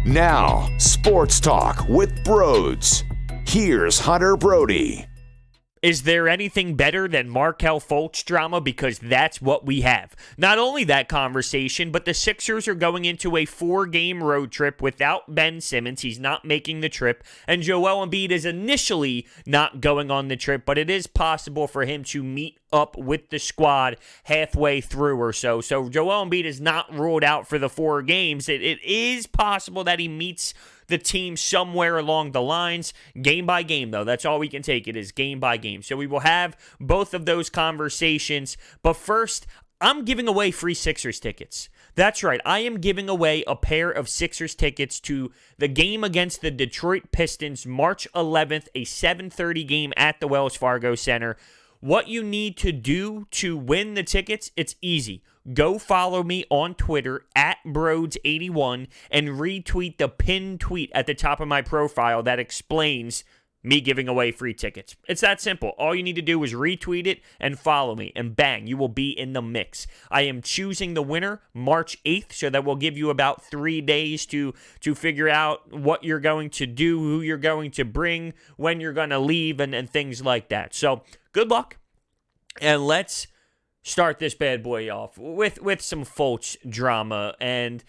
Now, Sports Talk with Broads. Here's Hunter Brody. Is there anything better than Markelle Fultz drama? Because that's what we have. Not only that conversation, but the Sixers are going into a 4-game road trip without Ben Simmons. He's not making the trip. And Joel Embiid is initially not going on the trip, but it is possible for him to meet up with the squad halfway through or so. So Joel Embiid is not ruled out for the 4 games. It is possible that he meets the team somewhere along the lines. Game by game, though. That's all we can take it is game by game. So we will have both of those conversations. But first, I'm giving away free Sixers tickets. That's right. I am giving away a pair of Sixers tickets to the game against the Detroit Pistons, March 11th, a 7:30 game at the Wells Fargo Center. What you need to do to win the tickets, it's easy. Go follow me on Twitter at Broads81 and retweet the pinned tweet at the top of my profile that explains me giving away free tickets. It's that simple. All you need to do is retweet it and follow me, and bang, you will be in the mix. I am choosing the winner March 8th, so that will give you about 3 days to figure out what you're going to do, who you're going to bring, when you're going to leave, and things like that. So good luck, and let's start this bad boy off with some Fultz drama. And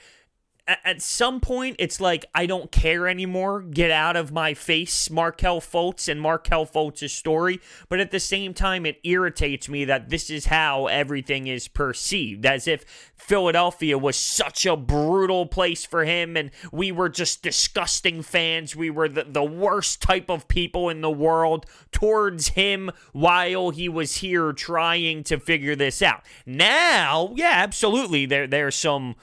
at some point, it's like, I don't care anymore. Get out of my face, Markelle Fultz and Markelle Fultz's story. But at the same time, it irritates me that this is how everything is perceived, as if Philadelphia was such a brutal place for him, and we were just disgusting fans. We were the worst type of people in the world towards him while he was here trying to figure this out. Now, yeah, absolutely, there's some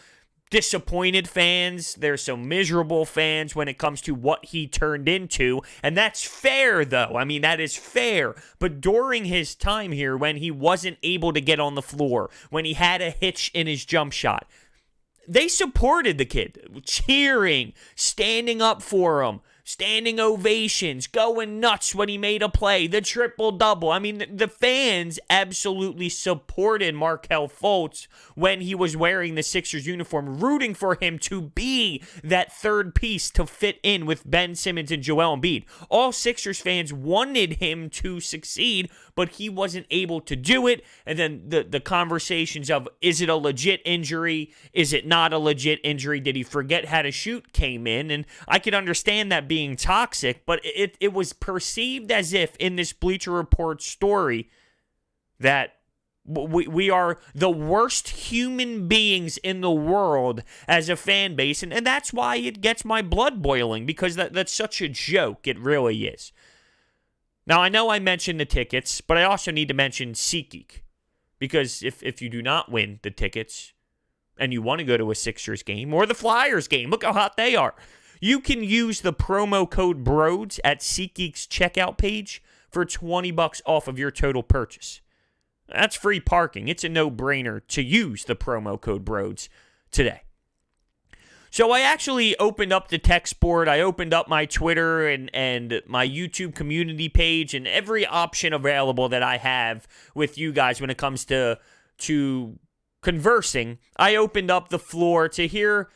disappointed fans, there's some miserable fans when it comes to what he turned into, and that's fair, though. I mean, that is fair. But during his time here, when he wasn't able to get on the floor, when he had a hitch in his jump shot, they supported the kid, cheering, standing up for him, standing ovations, going nuts when he made a play, the triple-double. I mean, the fans absolutely supported Markelle Fultz when he was wearing the Sixers uniform, rooting for him to be that third piece to fit in with Ben Simmons and Joel Embiid. All Sixers fans wanted him to succeed, but he wasn't able to do it. And then the conversations of, is it a legit injury? Is it not a legit injury? Did he forget how to shoot? Came in, and I could understand that being toxic, but it was perceived as if in this Bleacher Report story that we are the worst human beings in the world as a fan base, and that's why it gets my blood boiling, because that's such a joke. It really is. Now, I know I mentioned the tickets, but I also need to mention SeatGeek, because if you do not win the tickets and you want to go to a Sixers game or the Flyers game, look how hot they are, you can use the promo code BROADS at SeatGeek's checkout page for $20 off of your total purchase. That's free parking. It's a no-brainer to use the promo code BROADS today. So I actually opened up the text board. I opened up my Twitter and my YouTube community page and every option available that I have with you guys when it comes to conversing. I opened up the floor to hear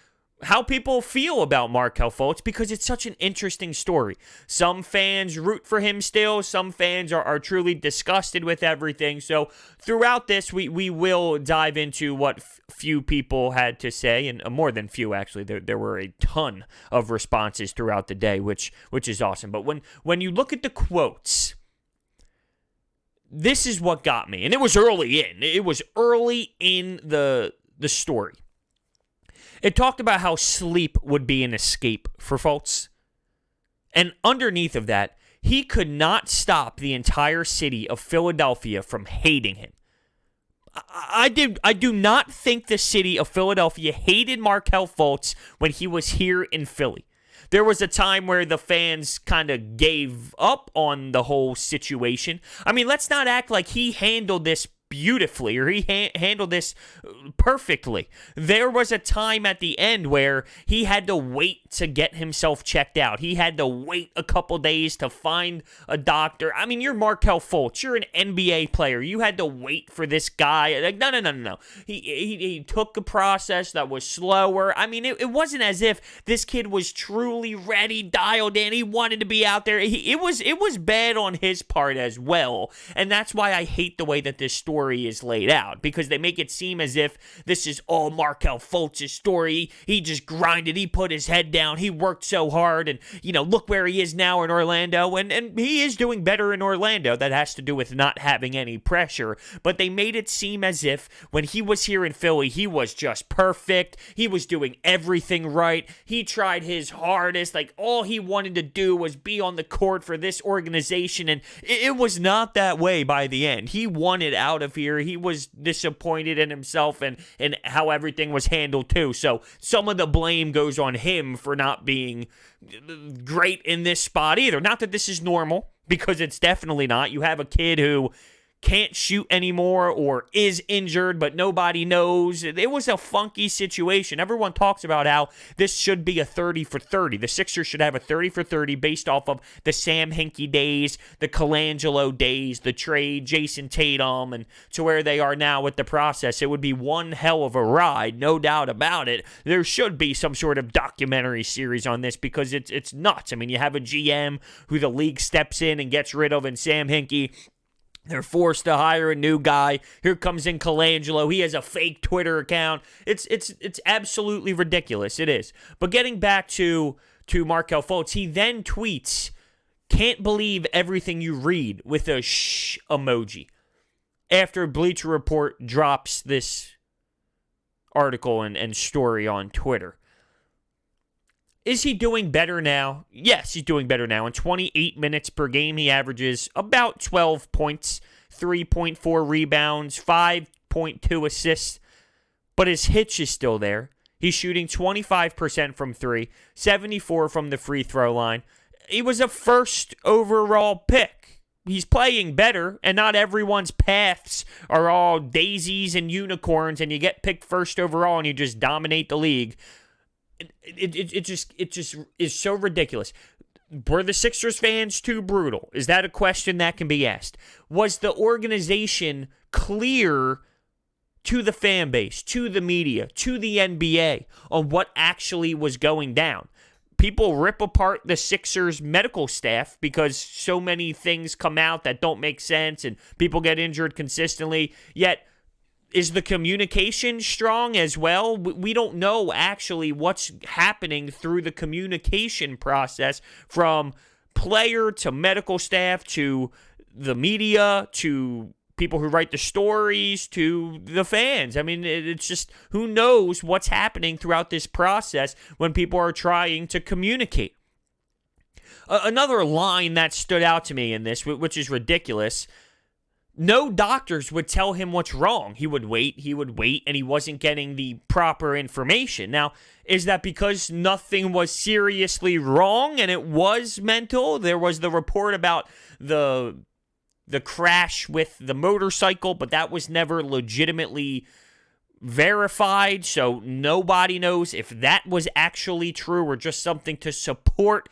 how people feel about Markelle Fultz, because it's such an interesting story. Some fans root for him still. Some fans are truly disgusted with everything. So throughout this, we will dive into what few people had to say, and more than few, actually. There were a ton of responses throughout the day, which is awesome. But when you look at the quotes, this is what got me. And it was early in. It was early in the story. It talked about how sleep would be an escape for Fultz. And underneath of that, he could not stop the entire city of Philadelphia from hating him. I do not think the city of Philadelphia hated Markelle Fultz when he was here in Philly. There was a time where the fans kind of gave up on the whole situation. I mean, let's not act like he handled this beautifully, or he handled this perfectly. There was a time at the end where he had to wait to get himself checked out. He had to wait a couple days to find a doctor. I mean, you're Markelle Fultz. You're an NBA player. You had to wait for this guy. Like, no. He took a process that was slower. I mean, it wasn't as if this kid was truly ready, dialed in. He wanted to be out there. It was bad on his part as well. And that's why I hate the way that this story is laid out, because they make it seem as if this is all Markelle Fultz's story. He just grinded. He put his head down. He worked so hard. And, look where he is now in Orlando. And he is doing better in Orlando. That has to do with not having any pressure. But they made it seem as if when he was here in Philly, he was just perfect. He was doing everything right. He tried his hardest. Like, all he wanted to do was be on the court for this organization. And it was not that way by the end. He wanted out of here. He was disappointed in himself and how everything was handled too. So some of the blame goes on him for not being great in this spot either. Not that this is normal, because it's definitely not. You have a kid who can't shoot anymore or is injured, but nobody knows. It was a funky situation. Everyone talks about how this should be a 30 for 30. The Sixers should have a 30 for 30 based off of the Sam Hinkie days, the Colangelo days, the trade, Jason Tatum, and to where they are now with the process. It would be one hell of a ride, no doubt about it. There should be some sort of documentary series on this, because it's nuts. I mean, you have a GM who the league steps in and gets rid of in Sam Hinkie. They're forced to hire a new guy. Here comes in Colangelo. He has a fake Twitter account. It's absolutely ridiculous. It is. But getting back to Markelle Fultz, he then tweets, "Can't believe everything you read," with a shh emoji, after Bleacher Report drops this article and story on Twitter. Is he doing better now? Yes, he's doing better now. In 28 minutes per game, he averages about 12 points, 3.4 rebounds, 5.2 assists. But his hitch is still there. He's shooting 25% from three, 74% from the free throw line. He was a first overall pick. He's playing better, and not everyone's paths are all daisies and unicorns, and you get picked first overall and you just dominate the league. It just is so ridiculous. Were the Sixers fans too brutal? Is that a question that can be asked? Was the organization clear to the fan base, to the media, to the NBA on what actually was going down? People rip apart the Sixers medical staff because so many things come out that don't make sense and people get injured consistently, yet is the communication strong as well? We don't know actually what's happening through the communication process, from player to medical staff to the media to people who write the stories to the fans. I mean, it's just, who knows what's happening throughout this process when people are trying to communicate. Another line that stood out to me in this, which is ridiculous: no doctors would tell him what's wrong. He would wait, and he wasn't getting the proper information. Now, is that because nothing was seriously wrong and it was mental? There was the report about the crash with the motorcycle, but that was never legitimately verified, so nobody knows if that was actually true or just something to support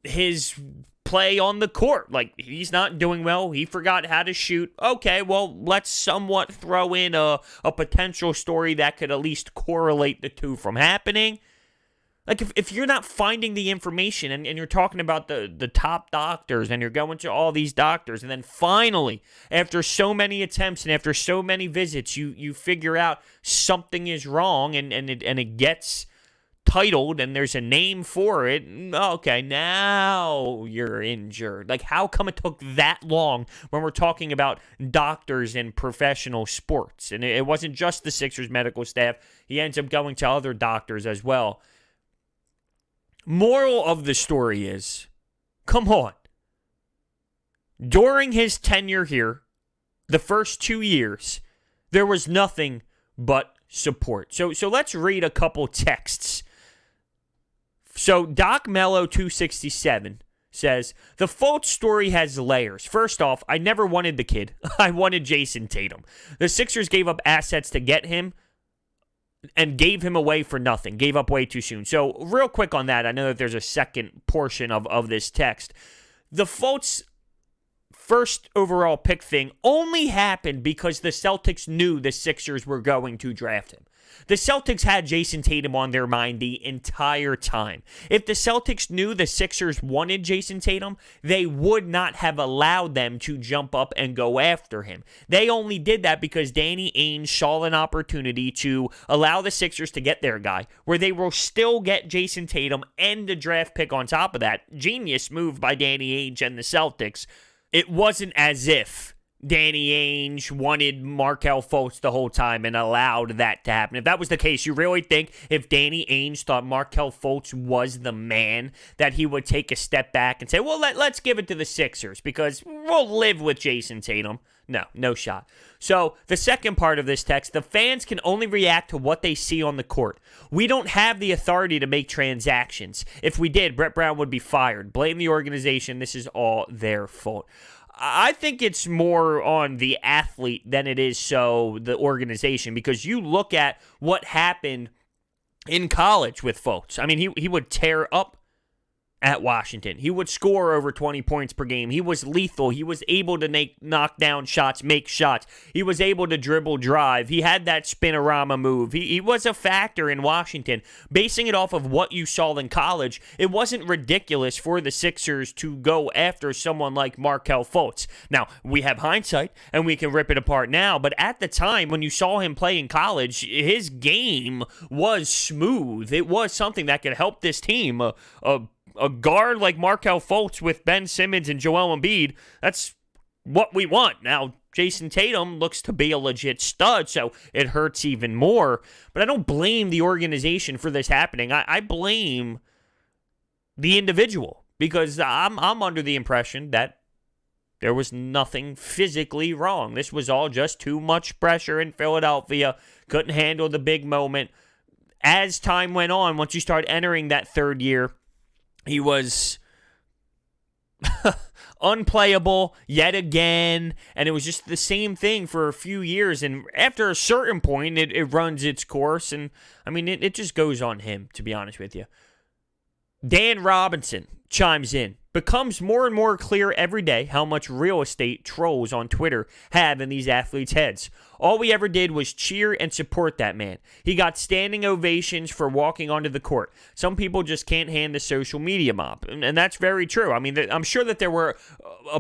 his play on the court. Like, he's not doing well. He forgot how to shoot. Okay, well, let's somewhat throw in a potential story that could at least correlate the two from happening. Like, if you're not finding the information and you're talking about the top doctors and you're going to all these doctors, and then finally, after so many attempts and after so many visits, you figure out something is wrong and it gets titled and there's a name for it. Okay, now you're injured. Like, how come it took that long when we're talking about doctors in professional sports? And it wasn't just the Sixers medical staff. He ends up going to other doctors as well. Moral of the story is, come on. During his tenure here, the first 2 years, there was nothing but support. So let's read a couple texts. So Doc Mello 267 says, the Fultz story has layers. First off, I never wanted the kid. I wanted Jason Tatum. The Sixers gave up assets to get him and gave him away for nothing. Gave up way too soon. So real quick on that, I know that there's a second portion of this text. The Fultz first overall pick thing only happened because the Celtics knew the Sixers were going to draft him. The Celtics had Jason Tatum on their mind the entire time. If the Celtics knew the Sixers wanted Jason Tatum, they would not have allowed them to jump up and go after him. They only did that because Danny Ainge saw an opportunity to allow the Sixers to get their guy, where they will still get Jason Tatum and a draft pick on top of that. Genius move by Danny Ainge and the Celtics. It wasn't as if Danny Ainge wanted Markelle Fultz the whole time and allowed that to happen. If that was the case, you really think if Danny Ainge thought Markelle Fultz was the man, that he would take a step back and say, well, let's give it to the Sixers because we'll live with Jason Tatum? No shot. So the second part of this text, the fans can only react to what they see on the court. We don't have the authority to make transactions. If we did, Brett Brown would be fired. Blame the organization. This is all their fault. I think it's more on the athlete than it is so the organization, because you look at what happened in college with Fultz. I mean, he would tear up at Washington. He would score over 20 points per game. He was lethal. He was able to knock down shots, make shots. He was able to dribble, drive. He had that spinorama move. He was a factor in Washington. Basing it off of what you saw in college, it wasn't ridiculous for the Sixers to go after someone like Markelle Fultz. Now, we have hindsight, and we can rip it apart now, but at the time, when you saw him play in college, his game was smooth. It was something that could help this team. A guard like Markelle Fultz with Ben Simmons and Joel Embiid, that's what we want. Now, Jason Tatum looks to be a legit stud, so it hurts even more. But I don't blame the organization for this happening. I blame the individual, because I'm under the impression that there was nothing physically wrong. This was all just too much pressure in Philadelphia. Couldn't handle the big moment. As time went on, once you start entering that third year, he was unplayable yet again, and it was just the same thing for a few years. And after a certain point, it runs its course, and I mean, it just goes on him, to be honest with you. Dan Robinson chimes in. Becomes more and more clear every day how much real estate trolls on Twitter have in these athletes' heads. All we ever did was cheer and support that man. He got standing ovations for walking onto the court. Some people just can't hand the social media mob, and that's very true. I mean, I'm sure that there were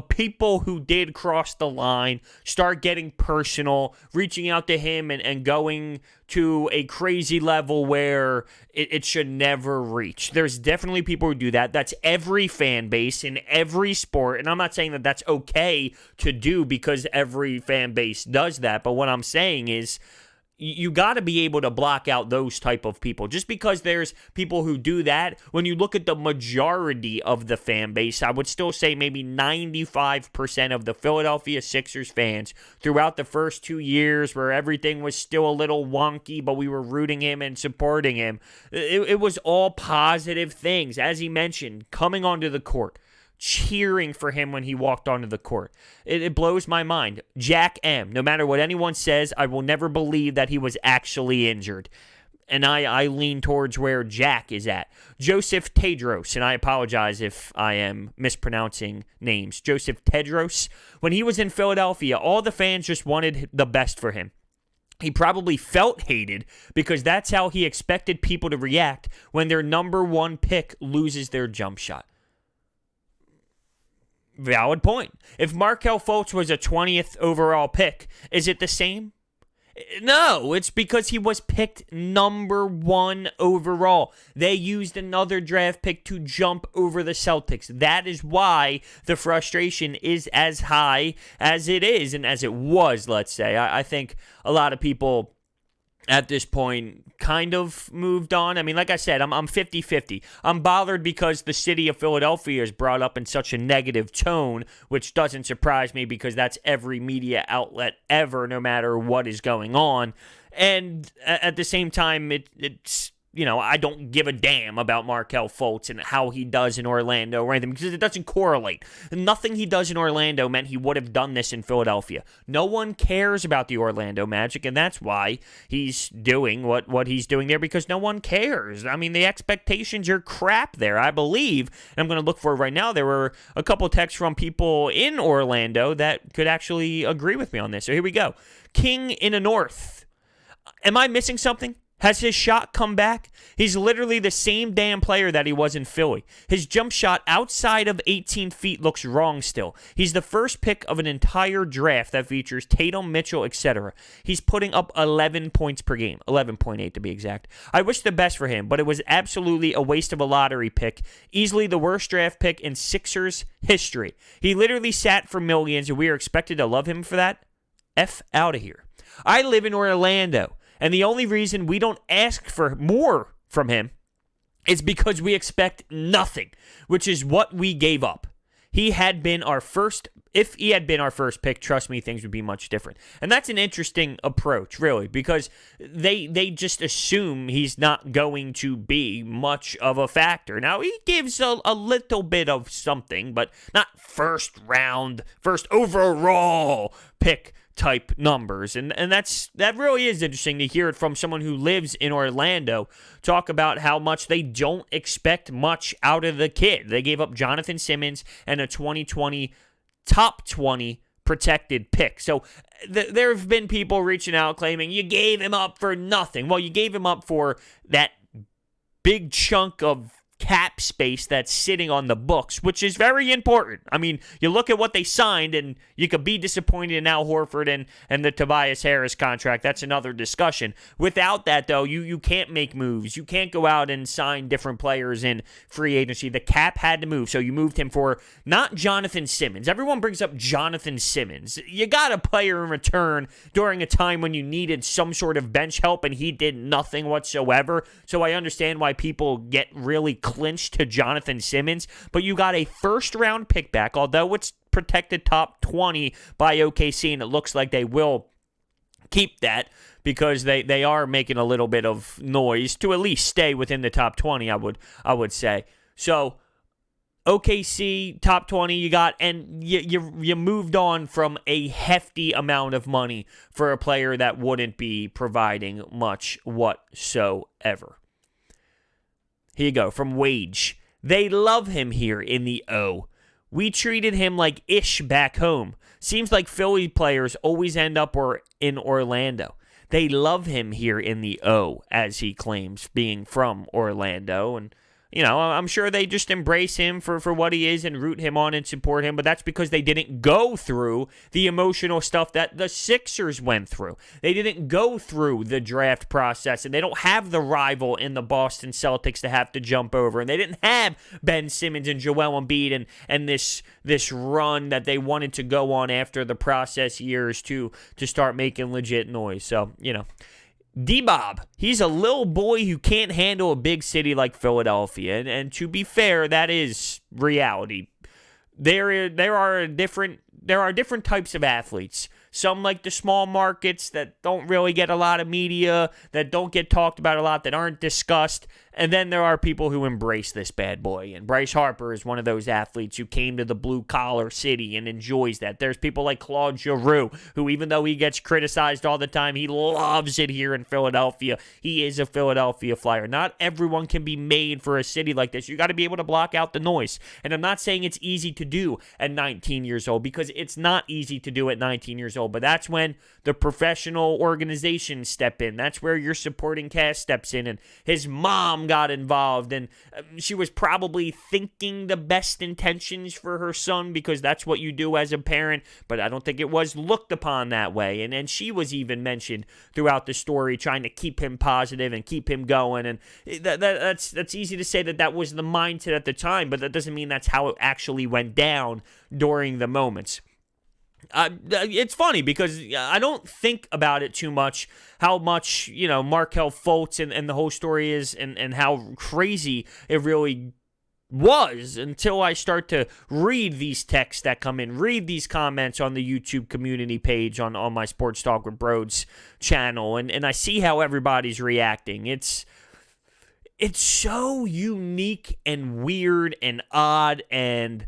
people who did cross the line, start getting personal, reaching out to him and going to a crazy level where it should never reach. There's definitely people who do that. That's every fan base in every sport, and I'm not saying that that's okay to do because every fan base does that, but what I'm saying is you got to be able to block out those type of people. Just because there's people who do that, when you look at the majority of the fan base, I would still say maybe 95% of the Philadelphia Sixers fans throughout the first 2 years where everything was still a little wonky, but we were rooting him and supporting him. It was all positive things. As he mentioned, coming onto the court, cheering for him when he walked onto the court. It blows my mind. Jack M., no matter what anyone says, I will never believe that he was actually injured. And I lean towards where Jack is at. Joseph Tedros, and I apologize if I am mispronouncing names. Joseph Tedros, when he was in Philadelphia, all the fans just wanted the best for him. He probably felt hated because that's how he expected people to react when their number one pick loses their jump shot. Valid point. If Markelle Fultz was a 20th overall pick, is it the same? No, it's because he was picked number one overall. They used another draft pick to jump over the Celtics. That is why the frustration is as high as it is, and as it was, let's say. I think a lot of people at this point kind of moved on. I mean, like I said, I'm 50-50. I'm bothered because the city of Philadelphia is brought up in such a negative tone, which doesn't surprise me because that's every media outlet ever, no matter what is going on. And at the same time, it's I don't give a damn about Markelle Fultz and how he does in Orlando or anything because it doesn't correlate. Nothing he does in Orlando meant he would have done this in Philadelphia. No one cares about the Orlando Magic, and that's why he's doing what he's doing there, because no one cares. I mean, the expectations are crap there, I believe. And I'm going to look for it right now. There were a couple texts from people in Orlando that could actually agree with me on this. So here we go. King in the North. Am I missing something? Has his shot come back? He's literally the same damn player that he was in Philly. His jump shot outside of 18 feet looks wrong still. He's the first pick of an entire draft that features Tatum, Mitchell, etc. He's putting up 11 points per game. 11.8 to be exact. I wish the best for him, but it was absolutely a waste of a lottery pick. Easily the worst draft pick in Sixers history. He literally sat for millions, and we are expected to love him for that? F out of here. I live in Orlando. And the only reason we don't ask for more from him is because we expect nothing, which is what we gave up. He had been our first, if he had been our first pick, trust me, things would be much different. And that's an interesting approach, really, because they just assume he's not going to be much of a factor. Now, he gives a little bit of something, but not first overall pick type numbers. And that really is interesting to hear it from someone who lives in Orlando talk about how much they don't expect much out of the kid. They gave up Jonathan Simmons and a 2020 top 20 protected pick. So there have been people reaching out claiming you gave him up for nothing. Well, you gave him up for that big chunk of cap space that's sitting on the books, which is very important. I mean, you look at what they signed, and you could be disappointed in Al Horford and the Tobias Harris contract. That's another discussion. Without that, though, you can't make moves. You can't go out and sign different players in free agency. The cap had to move, so you moved him for not Jonathan Simmons. Everyone brings up Jonathan Simmons. You got a player in return during a time when you needed some sort of bench help, and he did nothing whatsoever. So I understand why people get really clinched to Jonathan Simmons, but you got a first-round pick back, although it's protected top 20 by OKC, and it looks like they will keep that because they are making a little bit of noise to at least stay within the top 20, I would say. So OKC, top 20 you got, and you moved on from a hefty amount of money for a player that wouldn't be providing much whatsoever. Here you go, from Wage. They love him here in the O. We treated him like ish back home. Seems like Philly players always end up in Orlando. They love him here in the O, as he claims, being from Orlando. And, I'm sure they just embrace him for what he is and root him on and support him, but that's because they didn't go through the emotional stuff that the Sixers went through. They didn't go through the draft process, and they don't have the rival in the Boston Celtics to have to jump over, and they didn't have Ben Simmons and Joel Embiid and this run that they wanted to go on after the process years to start making legit noise. So, D-Bob, he's a little boy who can't handle a big city like Philadelphia, and to be fair, that is reality. There are different types of athletes. Some like the small markets that don't really get a lot of media, that don't get talked about a lot, that aren't discussed. And then there are people who embrace this bad boy. And Bryce Harper is one of those athletes who came to the blue-collar city and enjoys that. There's people like Claude Giroux, who even though he gets criticized all the time, he loves it here in Philadelphia. He is a Philadelphia Flyer. Not everyone can be made for a city like this. You got to be able to block out the noise. And I'm not saying it's easy to do at 19 years old, because it's not easy to do at 19 years old. But that's when the professional organizations step in. That's where your supporting cast steps in. And his mom got involved, and she was probably thinking the best intentions for her son, because that's what you do as a parent, but I don't think it was looked upon that way. And she was even mentioned throughout the story, trying to keep him positive and keep him going. And that's easy to say that was the mindset at the time, but that doesn't mean that's how it actually went down during the moments. It's funny because I don't think about it too much, how much, Markelle Fultz and the whole story is, and how crazy it really was, until I start to read these texts that come in, read these comments on the YouTube community page on my Sports Talk with Broads channel, and I see how everybody's reacting. It's it's so unique and weird and odd and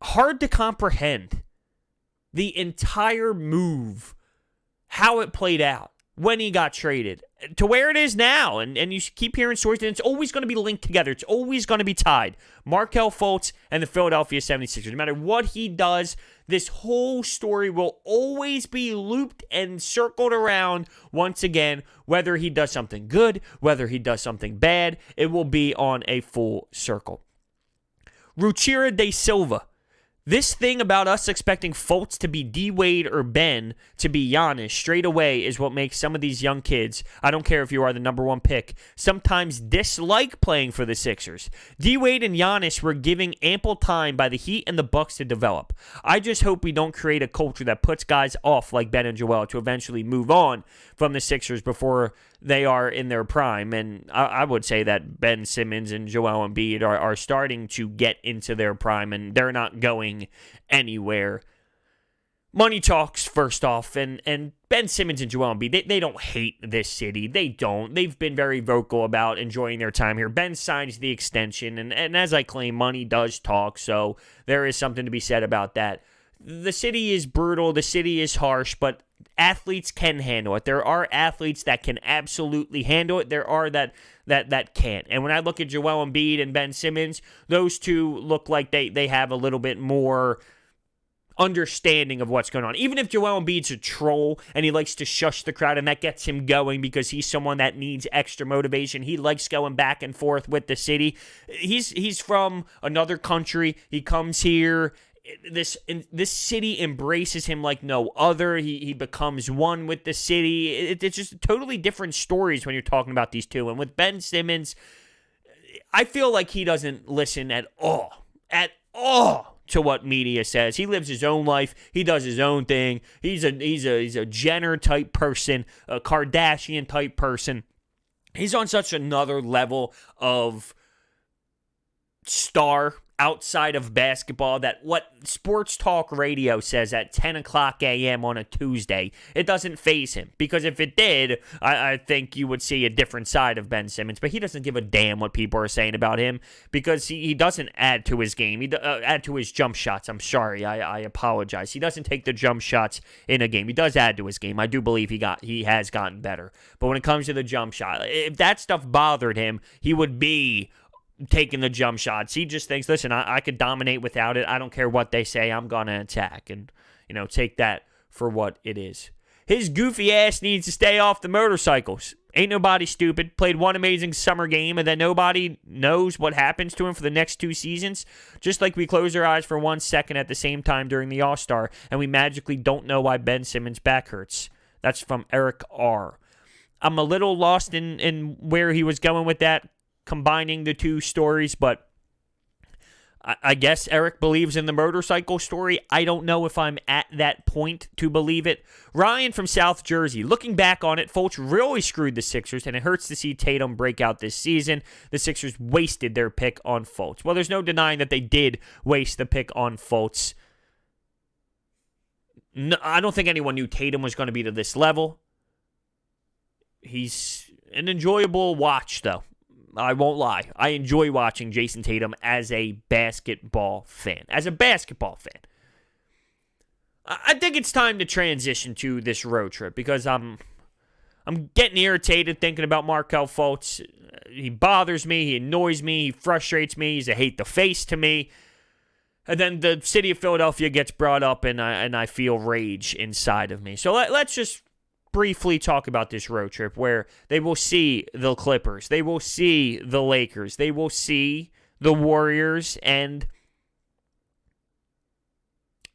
hard to comprehend. The entire move, how it played out when he got traded to where it is now. And you keep hearing stories, and it's always going to be linked together. It's always going to be tied. Markelle Fultz and the Philadelphia 76ers. No matter what he does, this whole story will always be looped and circled around once again. Whether he does something good, whether he does something bad, it will be on a full circle. Ruchira de Silva. This thing about us expecting Fultz to be D-Wade or Ben to be Giannis straight away is what makes some of these young kids, I don't care if you are the number one pick, sometimes dislike playing for the Sixers. D-Wade and Giannis were giving ample time by the Heat and the Bucks to develop. I just hope we don't create a culture that puts guys off like Ben and Joel to eventually move on from the Sixers before they are in their prime. And I would say that Ben Simmons and Joel Embiid are starting to get into their prime, and they're not going anywhere. Money talks, first off, and Ben Simmons and Joel Embiid, they don't hate this city. They don't. They've been very vocal about enjoying their time here. Ben signs the extension, and as I claim, money does talk, so there is something to be said about that. The city is brutal, the city is harsh, but athletes can handle it. There are athletes that can absolutely handle it. There are that can't. And when I look at Joel Embiid and Ben Simmons, those two look like they have a little bit more understanding of what's going on. Even if Joel Embiid's a troll and he likes to shush the crowd and that gets him going because he's someone that needs extra motivation. He likes going back and forth with the city. He's from another country. He comes here. This city embraces him like no other. He becomes one with the city. It's just totally different stories when you're talking about these two. And with Ben Simmons, I feel like he doesn't listen at all to what media says. He lives his own life. He does his own thing. He's a Jenner type person, a Kardashian type person. He's on such another level of star outside of basketball that what sports talk radio says at 10 o'clock a.m. on a Tuesday, it doesn't faze him. Because if it did, I think you would see a different side of Ben Simmons. But he doesn't give a damn what people are saying about him because he doesn't add to his game. He add to his jump shots. I'm sorry. I apologize. He doesn't take the jump shots in a game. He does add to his game. I do believe he has gotten better. But when it comes to the jump shot, if that stuff bothered him, he would be taking the jump shots. He just thinks, listen, I could dominate without it. I don't care what they say. I'm going to attack and, take that for what it is. His goofy ass needs to stay off the motorcycles. Ain't nobody stupid. Played one amazing summer game and then nobody knows what happens to him for the next 2 seasons. Just like we close our eyes for 1 second at the same time during the All-Star and we magically don't know why Ben Simmons' back hurts. That's from Eric R. I'm a little lost in where he was going with that, combining the two stories, but I guess Eric believes in the motorcycle story. I don't know if I'm at that point to believe it. Ryan from South Jersey. Looking back on it, Fultz really screwed the Sixers, and it hurts to see Tatum break out this season. The Sixers wasted their pick on Fultz. Well, there's no denying that they did waste the pick on Fultz. No, I don't think anyone knew Tatum was going to be to this level. He's an enjoyable watch, though. I won't lie. I enjoy watching Jason Tatum as a basketball fan. I think it's time to transition to this road trip because I'm getting irritated thinking about Markelle Fultz. He bothers me. He annoys me. He frustrates me. He's a hate the face to me. And then the city of Philadelphia gets brought up, and I feel rage inside of me. So let's just briefly talk about this road trip where they will see the Clippers, they will see the Lakers, they will see the Warriors and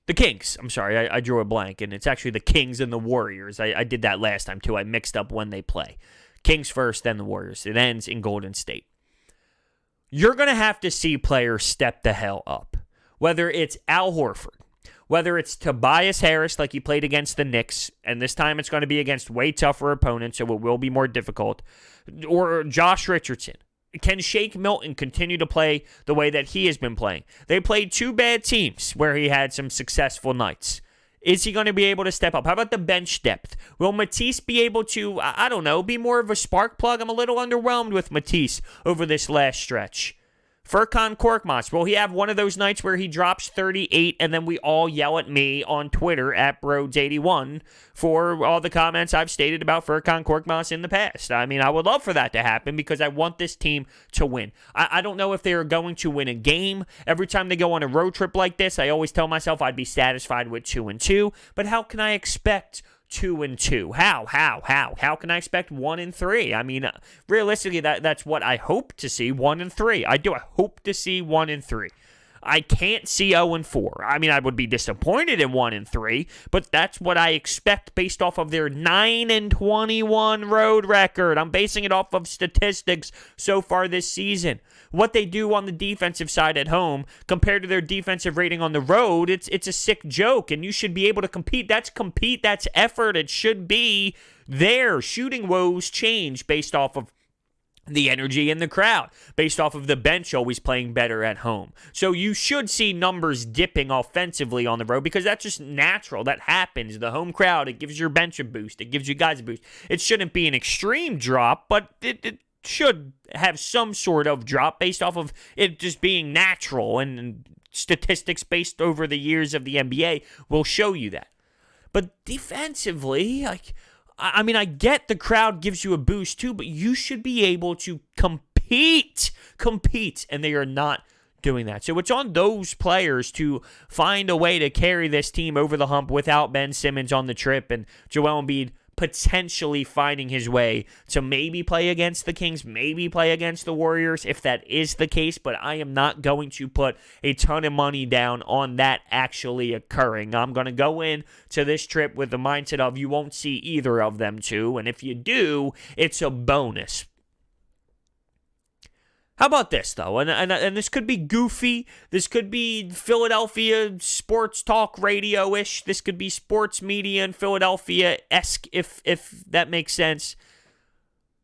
the Kings. I'm sorry, I drew a blank, and it's actually the Kings and the Warriors. I did that last time too. I mixed up when they play. Kings first, then the Warriors. It ends in Golden State. You're going to have to see players step the hell up. Whether it's Al Horford, whether it's Tobias Harris, like he played against the Knicks, and this time it's going to be against way tougher opponents, so it will be more difficult, or Josh Richardson. Can Shake Milton continue to play the way that he has been playing? They played 2 bad teams where he had some successful nights. Is he going to be able to step up? How about the bench depth? Will Matisse be able to, I don't know, be more of a spark plug? I'm a little underwhelmed with Matisse over this last stretch. Furkan Korkmaz, will he have one of those nights where he drops 38 and then we all yell at me on Twitter at Broads81 for all the comments I've stated about Furkan Korkmaz in the past? I mean, I would love for that to happen because I want this team to win. I don't know if they are going to win a game. Every time they go on a road trip like this, I always tell myself I'd be satisfied with 2-2, but how can I expect 2-2? How can I expect 1-3? I mean, realistically, that's what I hope to see. 1-3. I hope to see 1-3. I can't see 0-4. I mean, I would be disappointed in 1-3, but that's what I expect based off of their 9-21 road record. I'm basing it off of statistics so far this season. What they do on the defensive side at home compared to their defensive rating on the road, it's a sick joke, and you should be able to compete. That's effort. It should be there. Shooting woes change based off of the energy in the crowd, based off of the bench always playing better at home. So you should see numbers dipping offensively on the road because that's just natural. That happens. The home crowd, it gives your bench a boost. It gives you guys a boost. It shouldn't be an extreme drop, but it should have some sort of drop based off of it just being natural, and statistics based over the years of the NBA will show you that. But defensively, I mean, I get the crowd gives you a boost too, but you should be able to compete, and they are not doing that. So it's on those players to find a way to carry this team over the hump without Ben Simmons on the trip and Joel Embiid potentially finding his way to maybe play against the Kings, maybe play against the Warriors, if that is the case, but I am not going to put a ton of money down on that actually occurring. I'm going to go in to this trip with the mindset of you won't see either of them two, and if you do, it's a bonus. How about this, though? And this could be goofy. This could be Philadelphia sports talk radio-ish. This could be sports media in Philadelphia-esque, if that makes sense.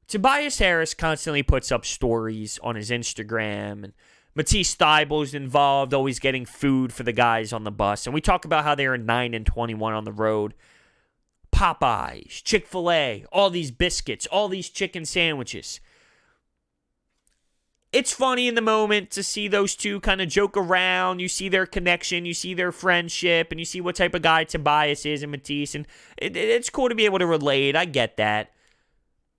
Tobias Harris constantly puts up stories on his Instagram, and Matisse Thybulle's involved, always getting food for the guys on the bus. And we talk about how they are 9-21 on the road. Popeyes, Chick-fil-A, all these biscuits, all these chicken sandwiches. It's funny in the moment to see those two kind of joke around. You see their connection, you see their friendship, and you see what type of guy Tobias is and Matisse, and it's cool to be able to relate. I get that.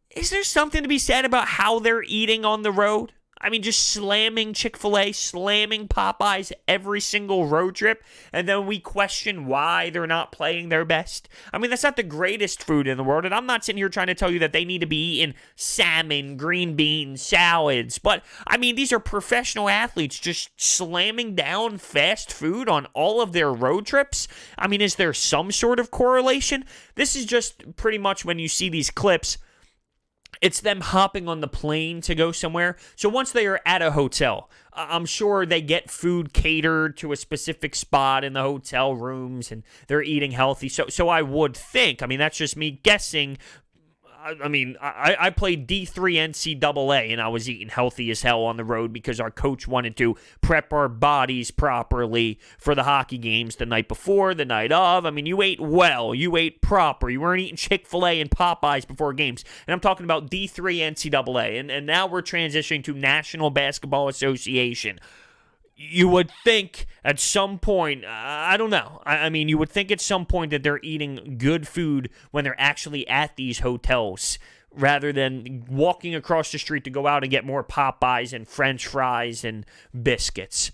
Is there something to be said about how they're eating on the road? I mean, just slamming Chick-fil-A, slamming Popeyes every single road trip, and then we question why they're not playing their best. I mean, that's not the greatest food in the world, and I'm not sitting here trying to tell you that they need to be eating salmon, green beans, salads, but, I mean, these are professional athletes just slamming down fast food on all of their road trips. I mean, is there some sort of correlation? This is just pretty much when you see these clips, it's them hopping on the plane to go somewhere. So once they are at a hotel, I'm sure they get food catered to a specific spot in the hotel rooms, and they're eating healthy. So I would think, I mean, that's just me guessing. I mean, I played D3 NCAA, and I was eating healthy as hell on the road because our coach wanted to prep our bodies properly for the hockey games the night before, the night of. I mean, you ate well. You ate proper. You weren't eating Chick-fil-A and Popeyes before games. And I'm talking about D3 NCAA. And now we're transitioning to National Basketball Association. You would think at some point, I don't know. I mean, you would think at some point that they're eating good food when they're actually at these hotels rather than walking across the street to go out and get more Popeyes and French fries and biscuits.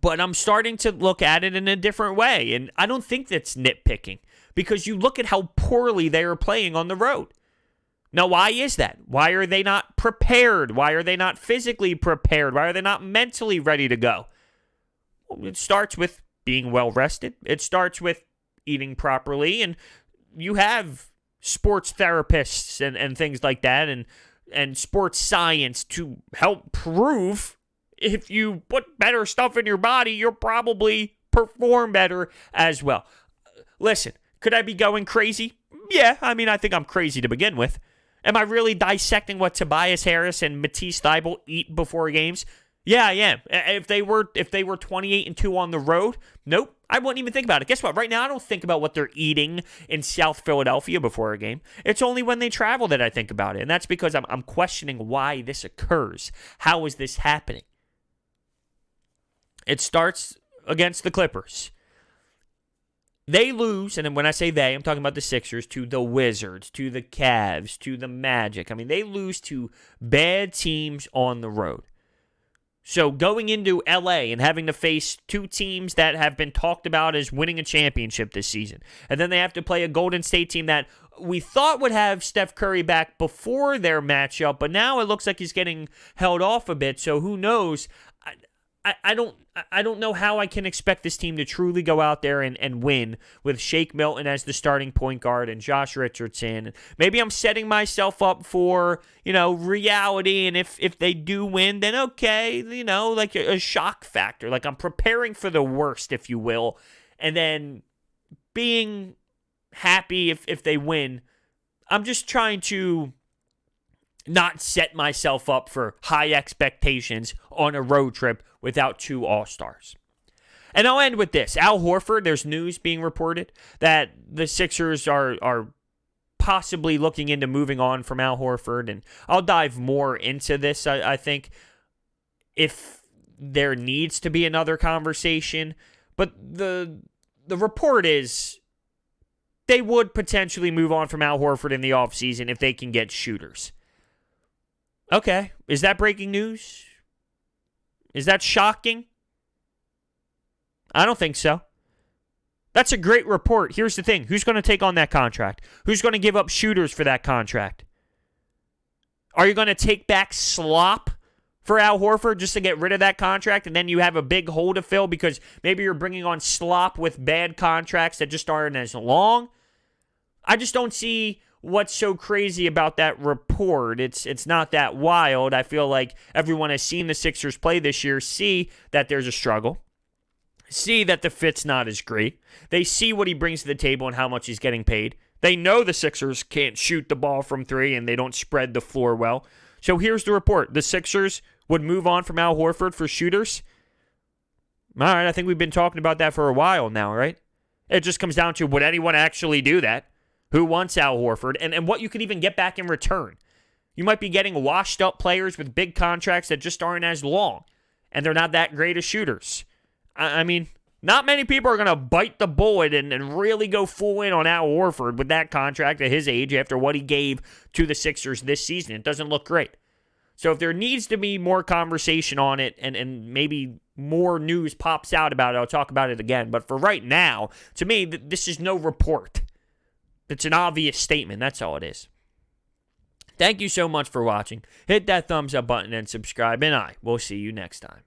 But I'm starting to look at it in a different way, and I don't think that's nitpicking because you look at how poorly they are playing on the road. Now, why is that? Why are they not prepared? Why are they not physically prepared? Why are they not mentally ready to go? Well, it starts with being well rested. It starts with eating properly. And you have sports therapists and things like that and sports science to help prove if you put better stuff in your body, you'll probably perform better as well. Listen, could I be going crazy? Yeah, I mean, I think I'm crazy to begin with. Am I really dissecting what Tobias Harris and Matisse Thybulle eat before games? Yeah, I am. If they were 28-2 on the road, nope, I wouldn't even think about it. Guess what? Right now, I don't think about what they're eating in South Philadelphia before a game. It's only when they travel that I think about it. And that's because I'm questioning why this occurs. How is this happening? It starts against the Clippers. They lose, and when I say they, I'm talking about the Sixers, to the Wizards, to the Cavs, to the Magic. I mean, they lose to bad teams on the road. So going into LA and having to face two teams that have been talked about as winning a championship this season, and then they have to play a Golden State team that we thought would have Steph Curry back before their matchup, but now it looks like he's getting held off a bit, so who knows? I don't know how I can expect this team to truly go out there and win with Shake Milton as the starting point guard and Josh Richardson. Maybe I'm setting myself up for, reality, and if they do win, then okay, like a shock factor. Like I'm preparing for the worst, if you will, and then being happy if they win. I'm just trying to not set myself up for high expectations on a road trip without two All-Stars. And I'll end with this. Al Horford, there's news being reported that the Sixers are possibly looking into moving on from Al Horford, and I'll dive more into this, I think, if there needs to be another conversation. But the report is they would potentially move on from Al Horford in the offseason if they can get shooters. Okay, is that breaking news? Is that shocking? I don't think so. That's a great report. Here's the thing. Who's going to take on that contract? Who's going to give up shooters for that contract? Are you going to take back slop for Al Horford just to get rid of that contract, and then you have a big hole to fill because maybe you're bringing on slop with bad contracts that just aren't as long? I just don't see what's so crazy about that report. It's not that wild. I feel like everyone has seen the Sixers play this year, see that there's a struggle, see that the fit's not as great. They see what he brings to the table and how much he's getting paid. They know the Sixers can't shoot the ball from three and they don't spread the floor well. So here's the report. The Sixers would move on from Al Horford for shooters. All right, I think we've been talking about that for a while now, right? It just comes down to, would anyone actually do that? Who wants Al Horford, and what you could even get back in return. You might be getting washed-up players with big contracts that just aren't as long, and they're not that great as shooters. I mean, not many people are going to bite the bullet and really go full in on Al Horford with that contract at his age after what he gave to the Sixers this season. It doesn't look great. So if there needs to be more conversation on it and maybe more news pops out about it, I'll talk about it again. But for right now, to me, this is no report. It's an obvious statement. That's all it is. Thank you so much for watching. Hit that thumbs up button and subscribe, and I will see you next time.